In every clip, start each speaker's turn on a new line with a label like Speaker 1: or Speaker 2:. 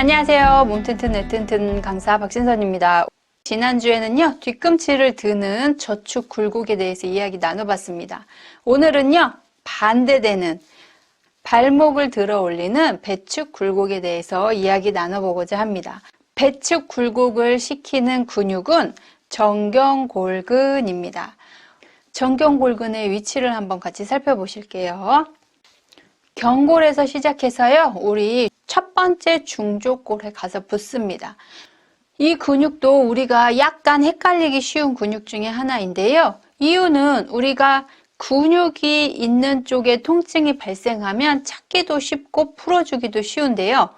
Speaker 1: 안녕하세요. 몸 튼튼 내 튼튼 강사 박신선입니다. 지난주에는요, 뒤꿈치를 드는 저축 굴곡에 대해서 이야기 나눠봤습니다. 오늘은요, 반대되는 발목을 들어 올리는 배축 굴곡에 대해서 이야기 나눠보고자 합니다. 배축 굴곡을 시키는 근육은 정경골근입니다. 정경골근의 위치를 한번 같이 살펴보실게요. 경골에서 시작해서요, 우리 첫 번째 중족골에 가서 붙습니다. 이 근육도 우리가 약간 헷갈리기 쉬운 근육 중에 하나인데요. 이유는 우리가 근육이 있는 쪽에 통증이 발생하면 찾기도 쉽고 풀어주기도 쉬운데요.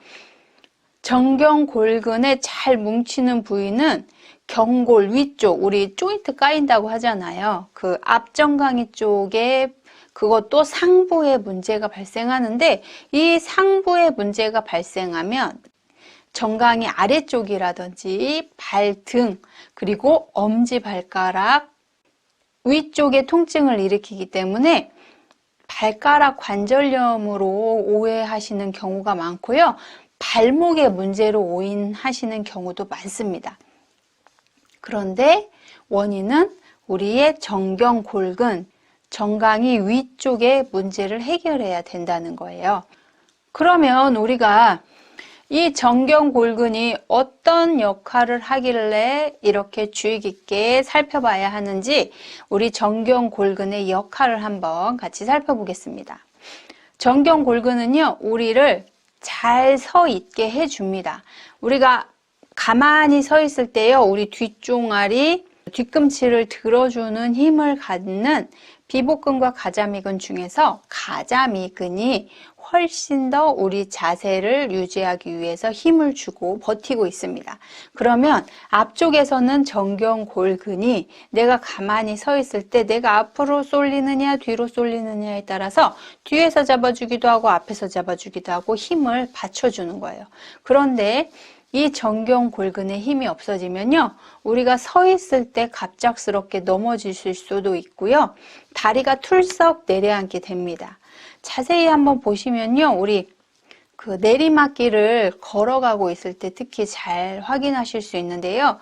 Speaker 1: 정경골근에 잘 뭉치는 부위는 경골 위쪽, 우리 조인트 까인다고 하잖아요. 그 앞정강이 쪽에 그것도 상부에 문제가 발생하는데, 이 상부에 문제가 발생하면 정강이 아래쪽이라든지 발등, 그리고 엄지발가락 위쪽에 통증을 일으키기 때문에 발가락 관절염으로 오해하시는 경우가 많고요. 발목의 문제로 오인하시는 경우도 많습니다. 그런데 원인은 우리의 정경골근, 정강이 위쪽의 문제를 해결해야 된다는 거예요. 그러면 우리가 이 정경골근이 어떤 역할을 하길래 이렇게 주의 깊게 살펴봐야 하는지 우리 정경골근의 역할을 한번 같이 살펴보겠습니다. 정경골근은요, 우리를 잘 서 있게 해줍니다. 우리가 가만히 서 있을 때요, 우리 뒷종아리, 뒤꿈치를 들어주는 힘을 갖는 비복근과 가자미근 중에서 가자미근이 훨씬 더 우리 자세를 유지하기 위해서 힘을 주고 버티고 있습니다. 그러면 앞쪽에서는 정경골근이 내가 가만히 서 있을 때 내가 앞으로 쏠리느냐 뒤로 쏠리느냐에 따라서 뒤에서 잡아주기도 하고 앞에서 잡아주기도 하고 힘을 받쳐주는 거예요. 그런데 이 정경골근의 힘이 없어지면요, 우리가 서 있을 때 갑작스럽게 넘어지실 수도 있고요, 다리가 툴썩 내려앉게 됩니다. 자세히 한번 보시면요, 우리 그 내리막길을 걸어가고 있을 때 특히 잘 확인하실 수 있는데요,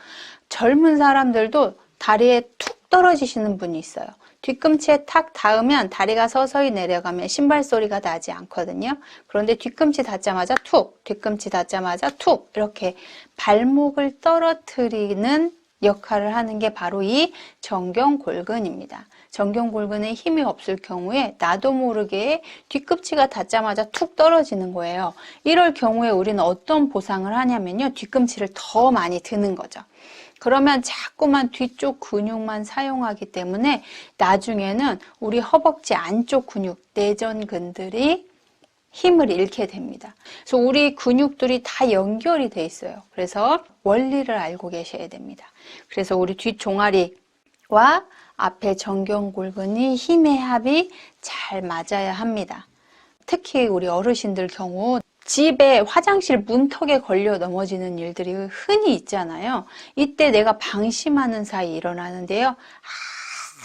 Speaker 1: 젊은 사람들도 다리에 툭 떨어지시는 분이 있어요. 뒤꿈치에 탁 닿으면 다리가 서서히 내려가면 신발 소리가 나지 않거든요. 그런데 뒤꿈치 닿자마자 툭, 뒤꿈치 닿자마자 툭, 이렇게 발목을 떨어뜨리는 역할을 하는 게 바로 이 정경골근입니다. 정경골근에 힘이 없을 경우에 나도 모르게 뒤꿈치가 닿자마자 툭 떨어지는 거예요. 이럴 경우에 우리는 어떤 보상을 하냐면요, 뒤꿈치를 더 많이 드는 거죠. 그러면 자꾸만 뒤쪽 근육만 사용하기 때문에 나중에는 우리 허벅지 안쪽 근육, 내전근들이 힘을 잃게 됩니다. 그래서 우리 근육들이 다 연결이 돼 있어요. 그래서 원리를 알고 계셔야 됩니다. 그래서 우리 뒷종아리와 앞에 정경골근이 힘의 합이 잘 맞아야 합니다. 특히 우리 어르신들 경우 집에 화장실 문턱에 걸려 넘어지는 일들이 흔히 있잖아요. 이때 내가 방심하는 사이 일어나는데요,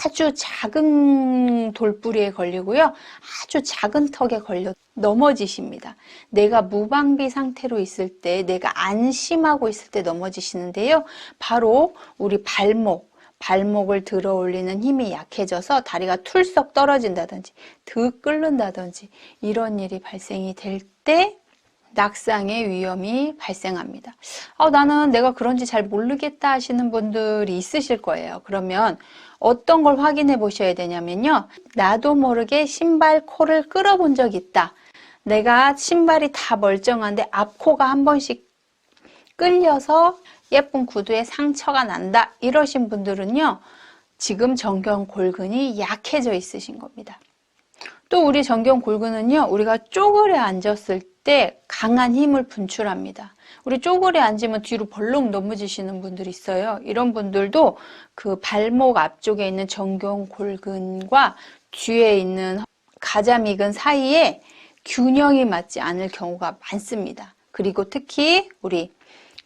Speaker 1: 아주 작은 돌부리에 걸리고요, 아주 작은 턱에 걸려 넘어지십니다. 내가 무방비 상태로 있을 때, 내가 안심하고 있을 때 넘어지시는데요, 바로 우리 발목을 들어 올리는 힘이 약해져서 다리가 툴썩 떨어진다든지 드 끓는다든지 이런 일이 발생이 될 때 낙상의 위험이 발생합니다. 나는 내가 그런지 잘 모르겠다 하시는 분들이 있으실 거예요. 그러면 어떤 걸 확인해 보셔야 되냐면요, 나도 모르게 신발 코를 끌어본 적 있다. 내가 신발이 다 멀쩡한데 앞코가 한 번씩 끌려서 예쁜 구두에 상처가 난다, 이러신 분들은요, 지금 정경골근이 약해져 있으신 겁니다. 또 우리 정경골근은요, 우리가 쪼그려 앉았을 때 강한 힘을 분출합니다. 우리 쪼그려 앉으면 뒤로 벌렁 넘어지시는 분들이 있어요. 이런 분들도 그 발목 앞쪽에 있는 정경골근과 뒤에 있는 가자미근 사이에 균형이 맞지 않을 경우가 많습니다. 그리고 특히 우리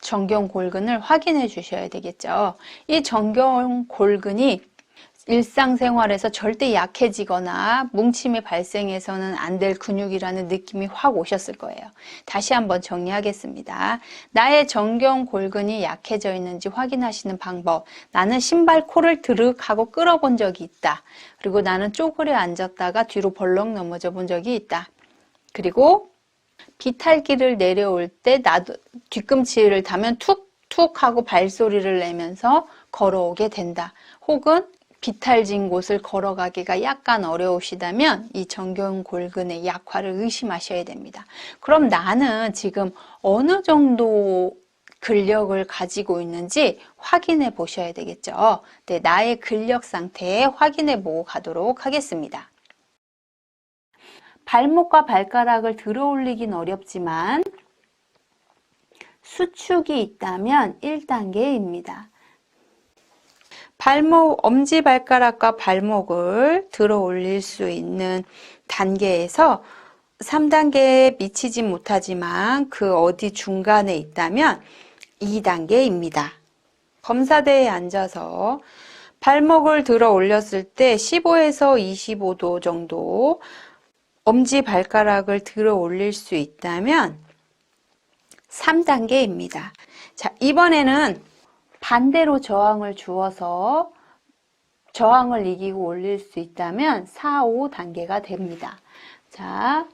Speaker 1: 정경골근을 확인해 주셔야 되겠죠. 이 정경골근이 일상생활에서 절대 약해지거나 뭉침이 발생해서는 안 될 근육이라는 느낌이 확 오셨을 거예요. 다시 한번 정리하겠습니다. 나의 정경골근이 약해져 있는지 확인하시는 방법. 나는 신발코를 드륵 하고 끌어본 적이 있다. 그리고 나는 쪼그려 앉았다가 뒤로 벌렁 넘어져 본 적이 있다. 그리고 비탈길을 내려올 때 나도 뒤꿈치를 타면 툭툭 하고 발소리를 내면서 걸어오게 된다. 혹은 비탈진 곳을 걸어가기가 약간 어려우시다면 이 정경골근의 약화를 의심하셔야 됩니다. 그럼 나는 지금 어느 정도 근력을 가지고 있는지 확인해 보셔야 되겠죠. 네, 나의 근력 상태 확인해 보고 가도록 하겠습니다. 발목과 발가락을 들어 올리긴 어렵지만 수축이 있다면 1단계입니다. 발목, 엄지발가락과 발목을 들어 올릴 수 있는 단계에서 3단계에 미치지 못하지만 그 어디 중간에 있다면 2단계입니다. 검사대에 앉아서 발목을 들어 올렸을 때 15에서 25도 정도 엄지발가락을 들어 올릴 수 있다면 3단계입니다. 자, 이번에는 반대로 저항을 주어서 저항을 이기고 올릴 수 있다면 4, 5단계가 됩니다. 자,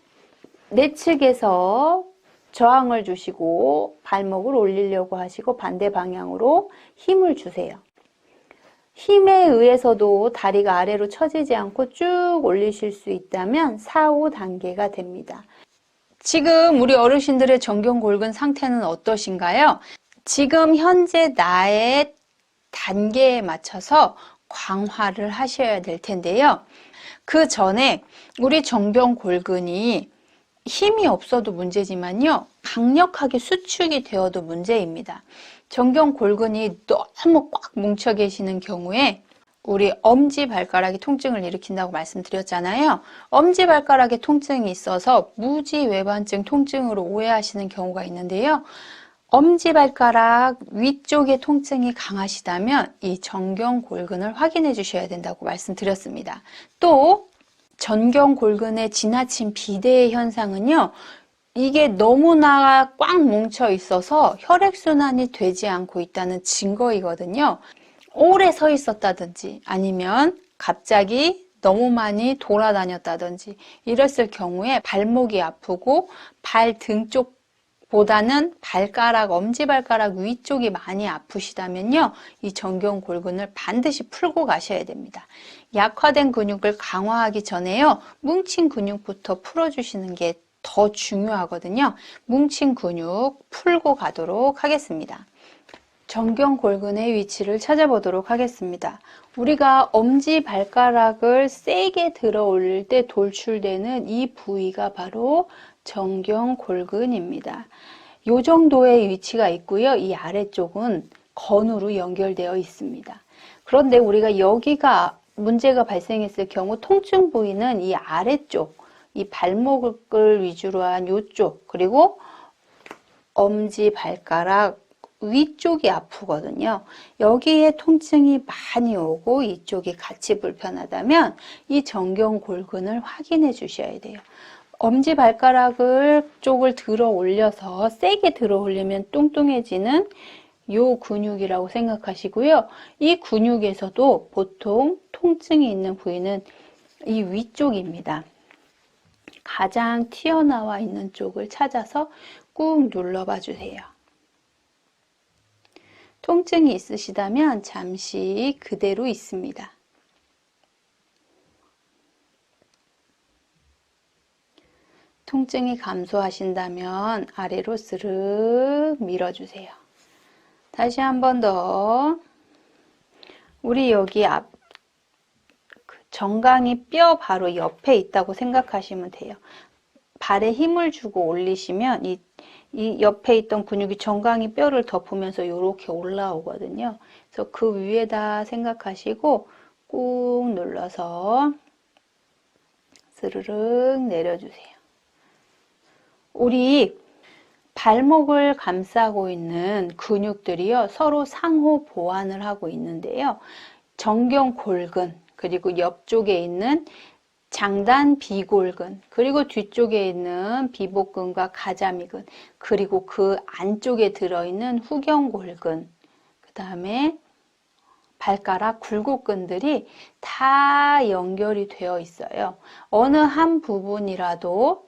Speaker 1: 내측에서 저항을 주시고 발목을 올리려고 하시고 반대 방향으로 힘을 주세요. 힘에 의해서도 다리가 아래로 처지지 않고 쭉 올리실 수 있다면 4, 5단계가 됩니다. 지금 우리 어르신들의 정경골근 상태는 어떠신가요? 지금 현재 나의 단계에 맞춰서 강화를 하셔야 될 텐데요. 그 전에 우리 정경골근이 힘이 없어도 문제지만요. 강력하게 수축이 되어도 문제입니다. 정경골근이 너무 꽉 뭉쳐 계시는 경우에 우리 엄지발가락이 통증을 일으킨다고 말씀드렸잖아요. 엄지발가락에 통증이 있어서 무지외반증 통증으로 오해하시는 경우가 있는데요. 엄지발가락 위쪽에 통증이 강하시다면 이 정경골근을 확인해 주셔야 된다고 말씀드렸습니다. 또 전경골근의 지나친 비대 현상은요. 이게 너무나 꽉 뭉쳐 있어서 혈액순환이 되지 않고 있다는 증거이거든요. 오래 서 있었다든지 아니면 갑자기 너무 많이 돌아다녔다든지 이랬을 경우에 발목이 아프고 발등 쪽보다는 발가락, 엄지발가락 위쪽이 많이 아프시다면요. 이 정경골근을 반드시 풀고 가셔야 됩니다. 약화된 근육을 강화하기 전에요. 뭉친 근육부터 풀어주시는 게 더 중요하거든요. 뭉친 근육 풀고 가도록 하겠습니다. 정경골근의 위치를 찾아보도록 하겠습니다. 우리가 엄지발가락을 세게 들어 올릴 때 돌출되는 이 부위가 바로 정경골근입니다. 이 정도의 위치가 있고요. 이 아래쪽은 건으로 연결되어 있습니다. 그런데 우리가 여기가 문제가 발생했을 경우 통증 부위는 이 아래쪽, 이 발목을 위주로 한 이쪽, 그리고 엄지발가락 위쪽이 아프거든요. 여기에 통증이 많이 오고 이쪽이 같이 불편하다면 이 정경골근을 확인해 주셔야 돼요. 엄지발가락을 쪽을 들어 올려서 세게 들어 올리면 뚱뚱해지는 요 근육이라고 생각하시고요. 이 근육에서도 보통 통증이 있는 부위는 이 위쪽입니다. 가장 튀어나와 있는 쪽을 찾아서 꾹 눌러봐 주세요. 통증이 있으시다면 잠시 그대로 있습니다. 통증이 감소하신다면 아래로 스르륵 밀어주세요. 다시 한 번 더. 우리 여기 정강이 뼈 바로 옆에 있다고 생각하시면 돼요. 발에 힘을 주고 올리시면 이 옆에 있던 근육이 정강이 뼈를 덮으면서 이렇게 올라오거든요. 그래서 그 위에다 생각하시고 꾹 눌러서 스르륵 내려주세요. 우리 발목을 감싸고 있는 근육들이요, 서로 상호 보완을 하고 있는데요. 정경골근, 그리고 옆쪽에 있는 장단 비골근, 그리고 뒤쪽에 있는 비복근과 가자미근, 그리고 그 안쪽에 들어있는 후경골근, 그 다음에 발가락 굴곡근들이 다 연결이 되어 있어요. 어느 한 부분이라도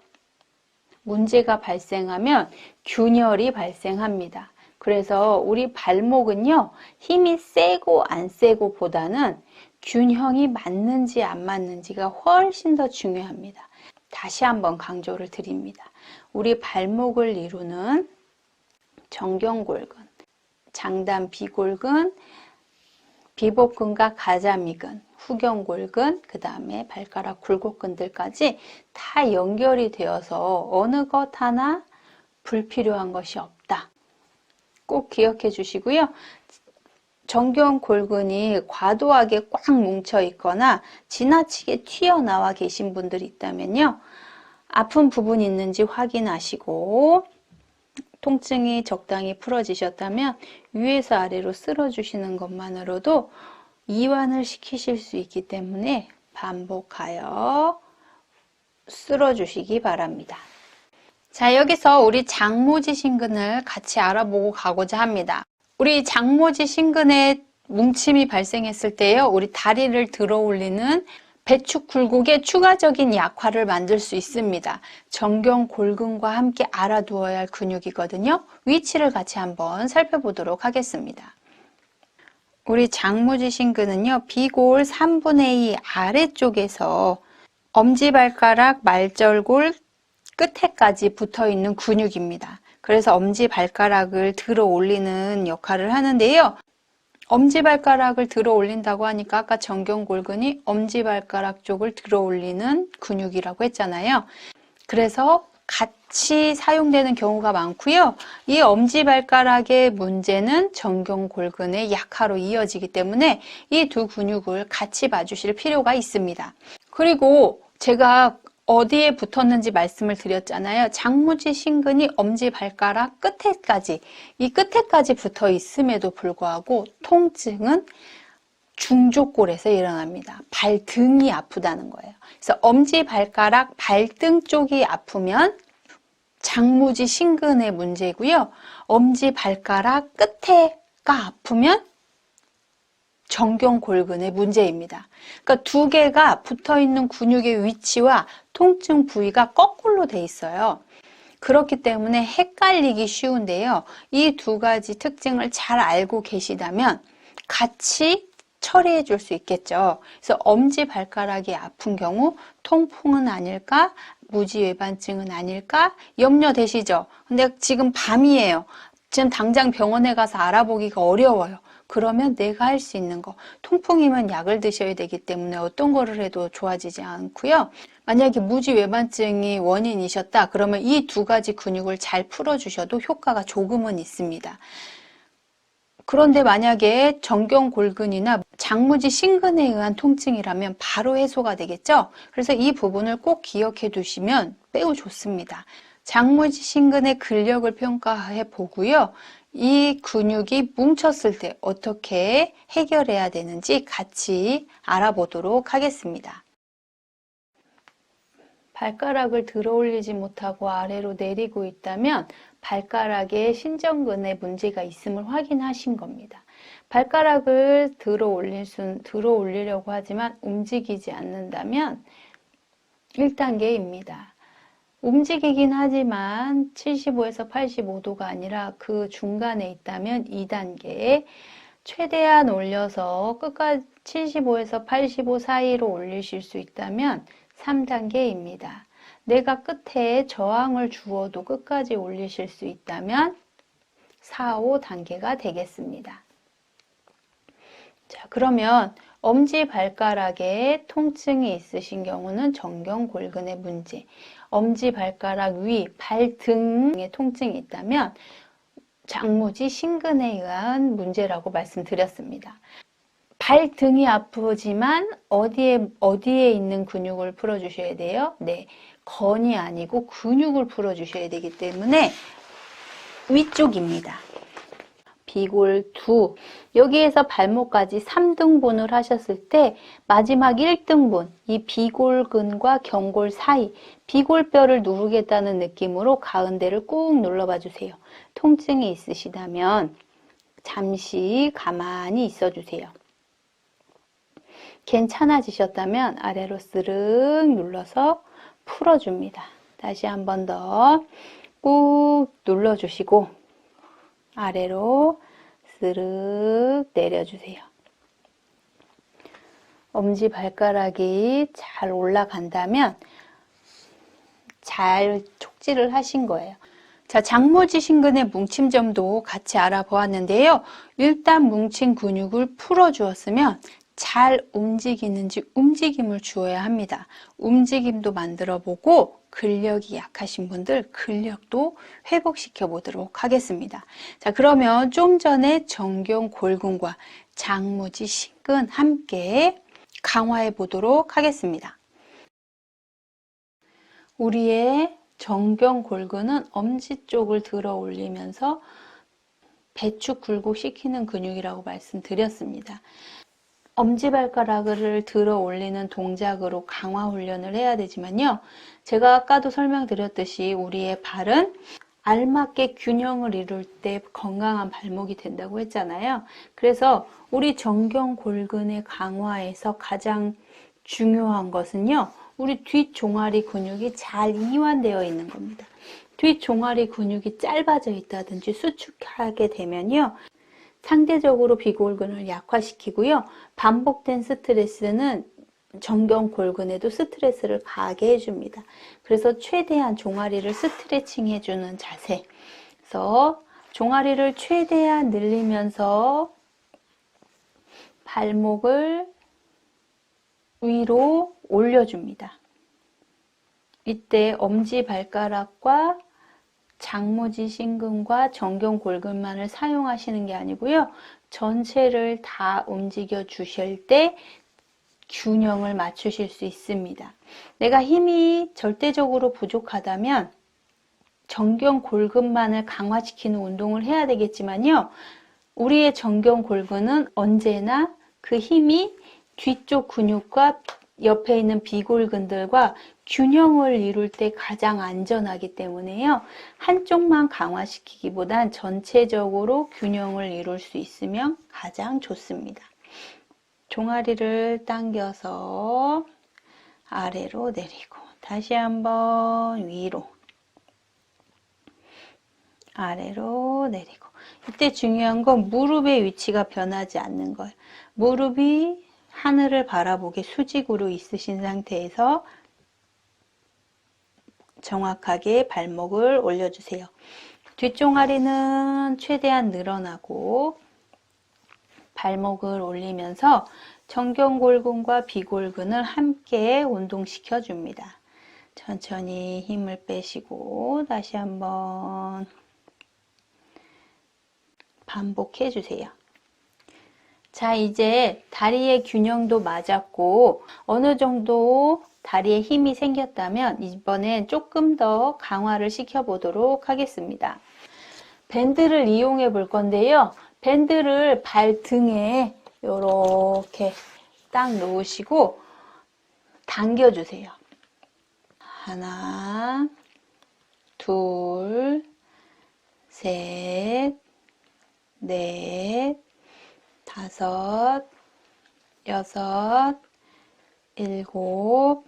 Speaker 1: 문제가 발생하면 균열이 발생합니다. 그래서 우리 발목은요, 힘이 세고 안 세고 보다는 균형이 맞는지 안 맞는지가 훨씬 더 중요합니다. 다시 한번 강조를 드립니다. 우리 발목을 이루는 정경골근, 장단 비골근, 비복근과 가자미근, 후경골근, 그 다음에 발가락 굴곡근들까지 다 연결이 되어서 어느 것 하나 불필요한 것이 없다. 꼭 기억해 주시고요. 정경골근이 과도하게 꽉 뭉쳐 있거나 지나치게 튀어나와 계신 분들이 있다면요, 아픈 부분이 있는지 확인하시고 통증이 적당히 풀어지셨다면 위에서 아래로 쓸어주시는 것만으로도 이완을 시키실 수 있기 때문에 반복하여 쓸어주시기 바랍니다. 자, 여기서 우리 장모지 신근을 같이 알아보고 가고자 합니다. 우리 장모지 신근에 뭉침이 발생했을 때요, 우리 다리를 들어 올리는 배축 굴곡의 추가적인 약화를 만들 수 있습니다. 정경골근과 함께 알아두어야 할 근육이거든요. 위치를 같이 한번 살펴보도록 하겠습니다. 우리 장모지 신근은요, 비골 3분의 2 아래쪽에서 엄지발가락 말절골 끝에까지 붙어 있는 근육입니다. 그래서 엄지발가락을 들어 올리는 역할을 하는데요. 엄지발가락을 들어 올린다고 하니까 아까 정경골근이 엄지발가락 쪽을 들어 올리는 근육이라고 했잖아요. 그래서 같이 사용되는 경우가 많고요. 이 엄지발가락의 문제는 정경골근의 약화로 이어지기 때문에 이 두 근육을 같이 봐주실 필요가 있습니다. 그리고 제가 어디에 붙었는지 말씀을 드렸잖아요. 장모지 신근이 엄지발가락 끝에까지, 이 끝에까지 붙어 있음에도 불구하고 통증은 중족골에서 일어납니다. 발등이 아프다는 거예요. 그래서 엄지발가락 발등 쪽이 아프면 장모지 신근의 문제고요. 엄지발가락 끝에가 아프면 정경골근의 문제입니다. 그러니까 두 개가 붙어있는 근육의 위치와 통증 부위가 거꾸로 돼 있어요. 그렇기 때문에 헷갈리기 쉬운데요. 이 두 가지 특징을 잘 알고 계시다면 같이 처리해 줄 수 있겠죠. 그래서 엄지발가락이 아픈 경우 통풍은 아닐까? 무지외반증은 아닐까? 염려되시죠? 근데 지금 밤이에요. 지금 당장 병원에 가서 알아보기가 어려워요. 그러면 내가 할 수 있는 거, 통풍이면 약을 드셔야 되기 때문에 어떤 거를 해도 좋아지지 않고요. 만약에 무지외반증이 원인이셨다 그러면 이 두 가지 근육을 잘 풀어주셔도 효과가 조금은 있습니다. 그런데 만약에 정경골근이나 장무지 신근에 의한 통증이라면 바로 해소가 되겠죠. 그래서 이 부분을 꼭 기억해 두시면 매우 좋습니다. 장무지 신근의 근력을 평가해 보고요. 이 근육이 뭉쳤을 때 어떻게 해결해야 되는지 같이 알아보도록 하겠습니다. 발가락을 들어 올리지 못하고 아래로 내리고 있다면 발가락에 신전근에 문제가 있음을 확인하신 겁니다. 발가락을 들어 올리려고 하지만 움직이지 않는다면 1단계입니다. 움직이긴 하지만 75에서 85도가 아니라 그 중간에 있다면 2단계, 최대한 올려서 끝까지 75에서 85 사이로 올리실 수 있다면 3단계입니다. 내가 끝에 저항을 주어도 끝까지 올리실 수 있다면 4, 5단계가 되겠습니다. 자, 그러면 엄지발가락에 통증이 있으신 경우는 정경골근의 문제, 엄지발가락 위, 발등에 통증이 있다면 장무지 신근에 의한 문제라고 말씀드렸습니다. 발등이 아프지만 어디에 있는 근육을 풀어주셔야 돼요? 네, 건이 아니고 근육을 풀어주셔야 되기 때문에 위쪽입니다. 비골 2, 여기에서 발목까지 3등분을 하셨을 때 마지막 1등분, 이 비골근과 경골 사이, 비골뼈를 누르겠다는 느낌으로 가운데를 꾹 눌러봐 주세요. 통증이 있으시다면 잠시 가만히 있어 주세요. 괜찮아지셨다면 아래로 스르륵 눌러서 풀어줍니다. 다시 한 번 더 꾹 눌러주시고 아래로 스르륵 내려주세요. 엄지발가락이 잘 올라간다면 잘 촉지를 하신 거예요. 자, 장모지신근의 뭉침점도 같이 알아보았는데요. 일단 뭉친 근육을 풀어주었으면 잘 움직이는지 움직임을 주어야 합니다. 움직임도 만들어 보고 근력이 약하신 분들 근력도 회복시켜 보도록 하겠습니다. 자, 그러면 좀 전에 정경골근과 장무지 신근 함께 강화해 보도록 하겠습니다. 우리의 정경골근은 엄지 쪽을 들어 올리면서 배축 굴곡시키는 근육이라고 말씀드렸습니다. 엄지발가락을 들어 올리는 동작으로 강화 훈련을 해야 되지만요. 제가 아까도 설명드렸듯이 우리의 발은 알맞게 균형을 이룰 때 건강한 발목이 된다고 했잖아요. 그래서 우리 정경골근의 강화에서 가장 중요한 것은요. 우리 뒷종아리 근육이 잘 이완되어 있는 겁니다. 뒷종아리 근육이 짧아져 있다든지 수축하게 되면요. 상대적으로 비골근을 약화시키고요. 반복된 스트레스는 정경골근에도 스트레스를 가하게 해줍니다. 그래서 최대한 종아리를 스트레칭 해주는 자세. 그래서 종아리를 최대한 늘리면서 발목을 위로 올려줍니다. 이때 엄지발가락과 장무지 신근과 정경골근만을 사용하시는 게 아니고요. 전체를 다 움직여 주실 때 균형을 맞추실 수 있습니다. 내가 힘이 절대적으로 부족하다면 정경골근만을 강화시키는 운동을 해야 되겠지만요. 우리의 정경골근은 언제나 그 힘이 뒤쪽 근육과 옆에 있는 비골근들과 균형을 이룰 때 가장 안전하기 때문에요. 한쪽만 강화시키기보단 전체적으로 균형을 이룰 수 있으면 가장 좋습니다. 종아리를 당겨서 아래로 내리고 다시 한번 위로 아래로 내리고 이때 중요한 건 무릎의 위치가 변하지 않는 거예요. 무릎이 하늘을 바라보게 수직으로 있으신 상태에서 정확하게 발목을 올려주세요. 뒷종아리는 최대한 늘어나고 발목을 올리면서 정경골근과 비골근을 함께 운동시켜 줍니다. 천천히 힘을 빼시고 다시 한번 반복해 주세요. 자, 이제 다리의 균형도 맞았고 어느 정도 다리에 힘이 생겼다면 이번엔 조금 더 강화를 시켜보도록 하겠습니다. 밴드를 이용해 볼 건데요. 밴드를 발등에 이렇게 딱 놓으시고 당겨주세요. 하나, 둘, 셋, 넷, 다섯, 여섯, 일곱,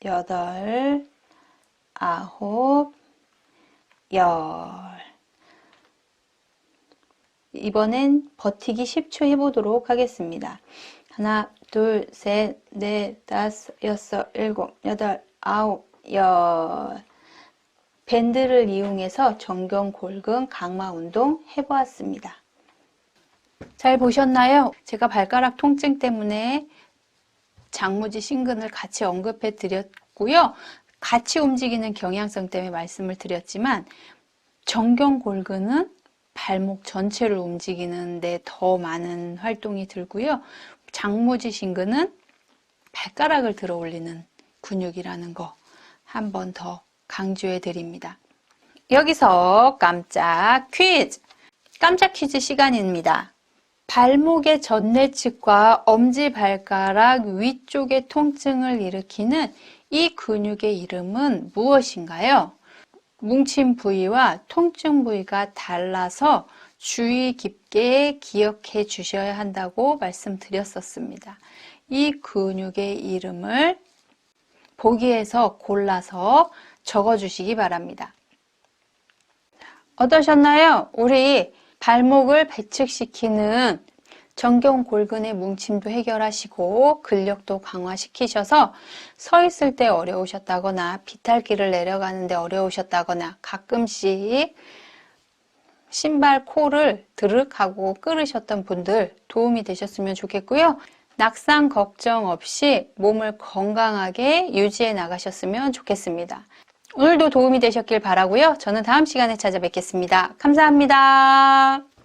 Speaker 1: 여덟, 아홉, 열. 이번엔 버티기 10초 해보도록 하겠습니다. 하나, 둘, 셋, 넷, 다섯, 여섯, 일곱, 여덟, 아홉, 열. 밴드를 이용해서 정경골근 강화 운동 해보았습니다. 잘 보셨나요? 제가 발가락 통증 때문에 장무지 신근을 같이 언급해 드렸고요. 같이 움직이는 경향성 때문에 말씀을 드렸지만 정경골근은 발목 전체를 움직이는데 더 많은 활동이 들고요. 장무지 신근은 발가락을 들어 올리는 근육이라는 거 한 번 더 강조해 드립니다. 여기서 깜짝 퀴즈! 깜짝 퀴즈 시간입니다. 발목의 전내측과 엄지발가락 위쪽의 통증을 일으키는 이 근육의 이름은 무엇인가요? 뭉친 부위와 통증 부위가 달라서 주의 깊게 기억해 주셔야 한다고 말씀드렸었습니다. 이 근육의 이름을 보기에서 골라서 적어 주시기 바랍니다. 어떠셨나요? 우리 발목을 배측시키는 정경골근의 뭉침도 해결하시고 근력도 강화시키셔서 서 있을 때 어려우셨다거나 비탈길을 내려가는데 어려우셨다거나 가끔씩 신발 코를 드륵하고 끓으셨던 분들 도움이 되셨으면 좋겠고요. 낙상 걱정 없이 몸을 건강하게 유지해 나가셨으면 좋겠습니다. 오늘도 도움이 되셨길 바라고요. 저는 다음 시간에 찾아뵙겠습니다. 감사합니다.